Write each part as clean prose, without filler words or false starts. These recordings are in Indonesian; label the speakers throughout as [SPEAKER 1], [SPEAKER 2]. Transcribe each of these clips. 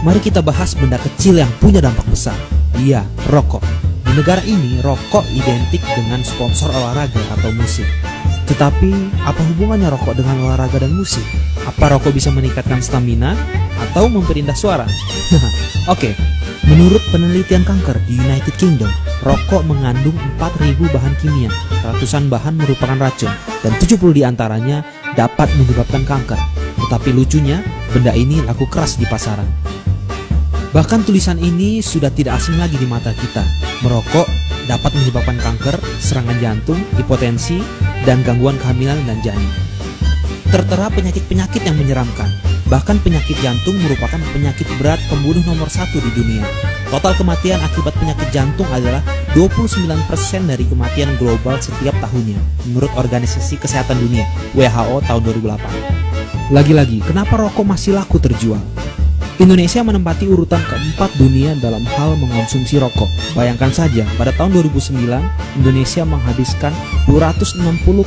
[SPEAKER 1] Mari kita bahas benda kecil yang punya dampak besar. Iya, rokok. Di negara ini, rokok identik dengan sponsor olahraga atau musik. Tetapi, apa hubungannya rokok dengan olahraga dan musik? Apa rokok bisa meningkatkan stamina atau memperindah suara? Oke, menurut penelitian kanker di United Kingdom, rokok mengandung 4.000 bahan kimia. Ratusan bahan merupakan racun, dan 70 diantaranya dapat menyebabkan kanker. Tetapi lucunya, benda ini laku keras di pasaran. Bahkan tulisan ini sudah tidak asing lagi di mata kita. Merokok dapat menyebabkan kanker, serangan jantung, hipotensi, dan gangguan kehamilan dan janin. Tertera penyakit-penyakit yang menyeramkan. Bahkan penyakit jantung merupakan penyakit berat pembunuh nomor 1 di dunia. Total kematian akibat penyakit jantung adalah 29% dari kematian global setiap tahunnya, menurut Organisasi Kesehatan Dunia (WHO) tahun 2008. Lagi-lagi, kenapa rokok masih laku terjual? Indonesia menempati urutan keempat dunia dalam hal mengonsumsi rokok. Bayangkan saja, pada tahun 2009, Indonesia menghabiskan 260,8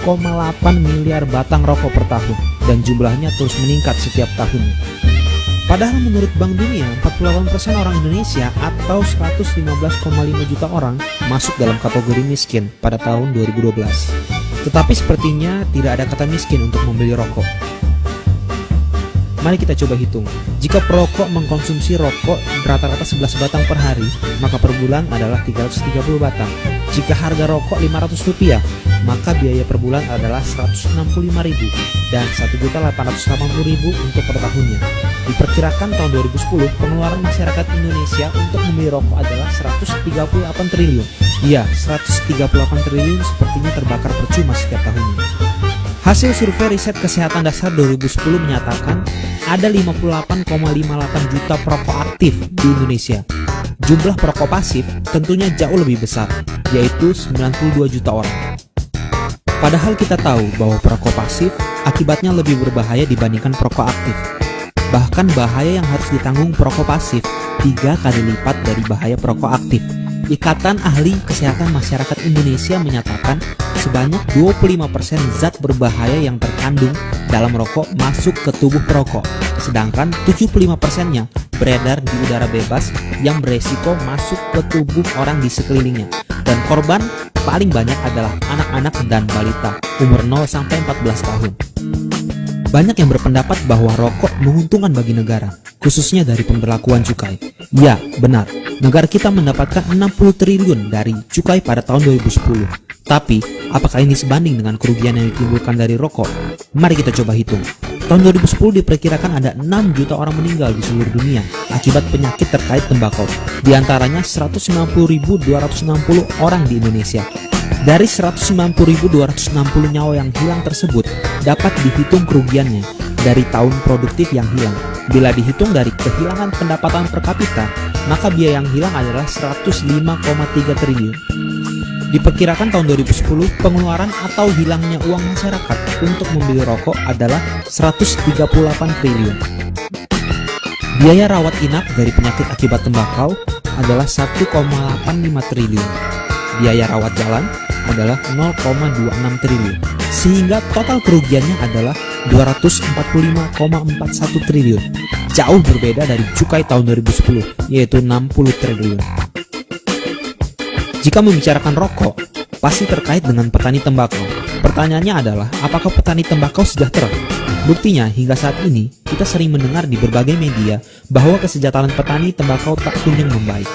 [SPEAKER 1] miliar batang rokok per tahun, dan jumlahnya terus meningkat setiap tahunnya. Padahal menurut Bank Dunia, 48% orang Indonesia atau 115,5 juta orang masuk dalam kategori miskin pada tahun 2012. Tetapi sepertinya tidak ada kata miskin untuk membeli rokok. Mari kita coba hitung. Jika perokok mengkonsumsi rokok rata-rata 11 batang per hari, maka per bulan adalah 330 batang. Jika harga rokok Rp500, maka biaya per bulan adalah Rp165.000 dan Rp1.880.000 untuk per tahunnya. Diperkirakan tahun 2010, pengeluaran masyarakat Indonesia untuk membeli rokok adalah Rp138 triliun. Iya, Rp138 triliun sepertinya terbakar percuma setiap tahunnya. Hasil survei riset kesehatan dasar 2010 menyatakan ada 58,58 juta perokok aktif di Indonesia. Jumlah perokok pasif tentunya jauh lebih besar, yaitu 92 juta orang. Padahal kita tahu bahwa perokok pasif akibatnya lebih berbahaya dibandingkan perokok aktif. Bahkan bahaya yang harus ditanggung perokok pasif 3 kali lipat dari bahaya perokok aktif. Ikatan Ahli Kesehatan Masyarakat Indonesia menyatakan sebanyak 25% zat berbahaya yang terkandung dalam rokok masuk ke tubuh perokok, sedangkan 75%-nya beredar di udara bebas yang beresiko masuk ke tubuh orang di sekelilingnya. Dan korban paling banyak adalah anak-anak dan balita umur 0-14 tahun. Banyak yang berpendapat bahwa rokok menguntungkan bagi negara, khususnya dari pemberlakuan cukai. Ya, benar. Negara kita mendapatkan 60 triliun dari cukai pada tahun 2010. Tapi, apakah ini sebanding dengan kerugian yang ditimbulkan dari rokok? Mari kita coba hitung. Tahun 2010 diperkirakan ada 6 juta orang meninggal di seluruh dunia akibat penyakit terkait tembakau. Di antaranya 190.260 orang di Indonesia. Dari 190.260 nyawa yang hilang tersebut, dapat dihitung kerugiannya dari tahun produktif yang hilang. Bila dihitung dari kehilangan pendapatan per kapita, maka biaya yang hilang adalah 105,3 triliun. Diperkirakan tahun 2010, pengeluaran atau hilangnya uang masyarakat untuk membeli rokok adalah 138 triliun. Biaya rawat inap dari penyakit akibat tembakau adalah 1,85 triliun. Biaya rawat jalan adalah 0,26 triliun. Sehingga total kerugiannya adalah 245,41 triliun. Jauh berbeda dari cukai tahun 2010, yaitu 60 triliun. Jika membicarakan rokok, pasti terkait dengan petani tembakau. Pertanyaannya adalah, apakah petani tembakau sejahtera? Buktinya, hingga saat ini, kita sering mendengar di berbagai media bahwa kesejahteraan petani tembakau tak kunjung membaik.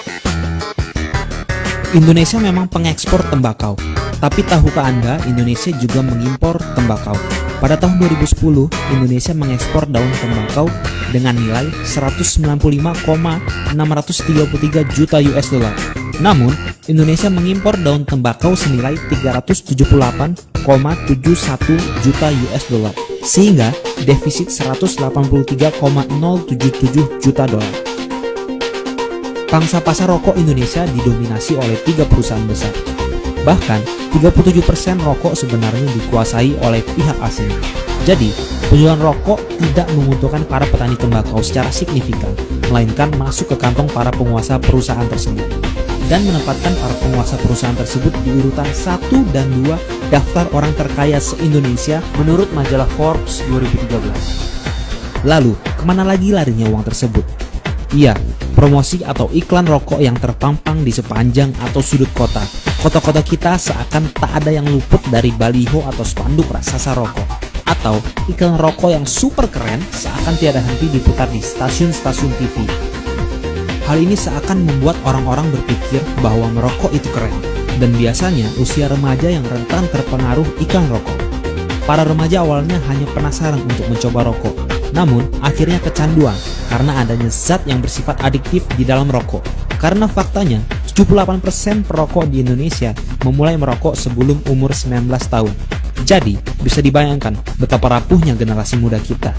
[SPEAKER 1] Indonesia memang pengekspor tembakau, tapi tahukah Anda Indonesia juga mengimpor tembakau? Pada tahun 2010, Indonesia mengekspor daun tembakau dengan nilai 195,633 juta US dollar. Namun, Indonesia mengimpor daun tembakau senilai 378,71 juta US dollar, sehingga defisit 183,077 juta dolar. Pangsa pasar rokok Indonesia didominasi oleh 3 perusahaan besar. Bahkan, 37% rokok sebenarnya dikuasai oleh pihak asing. Jadi, penjualan rokok tidak menguntungkan para petani tembakau secara signifikan, melainkan masuk ke kantong para penguasa perusahaan tersebut, dan menempatkan para penguasa perusahaan tersebut di urutan 1 dan 2 daftar orang terkaya se-Indonesia menurut majalah Forbes 2013. Lalu, kemana lagi larinya uang tersebut? Iya, promosi atau iklan rokok yang terpampang di sepanjang atau sudut kota. Kota-kota kita seakan tak ada yang luput dari baliho atau spanduk raksasa rokok. Atau iklan rokok yang super keren seakan tiada henti diputar di stasiun-stasiun TV. Hal ini seakan membuat orang-orang berpikir bahwa merokok itu keren. Dan biasanya usia remaja yang rentan terpengaruh iklan rokok. Para remaja awalnya hanya penasaran untuk mencoba rokok, namun akhirnya kecanduan karena adanya zat yang bersifat adiktif di dalam rokok. Karena faktanya, 78% perokok di Indonesia memulai merokok sebelum umur 19 tahun. Jadi, bisa dibayangkan betapa rapuhnya generasi muda kita.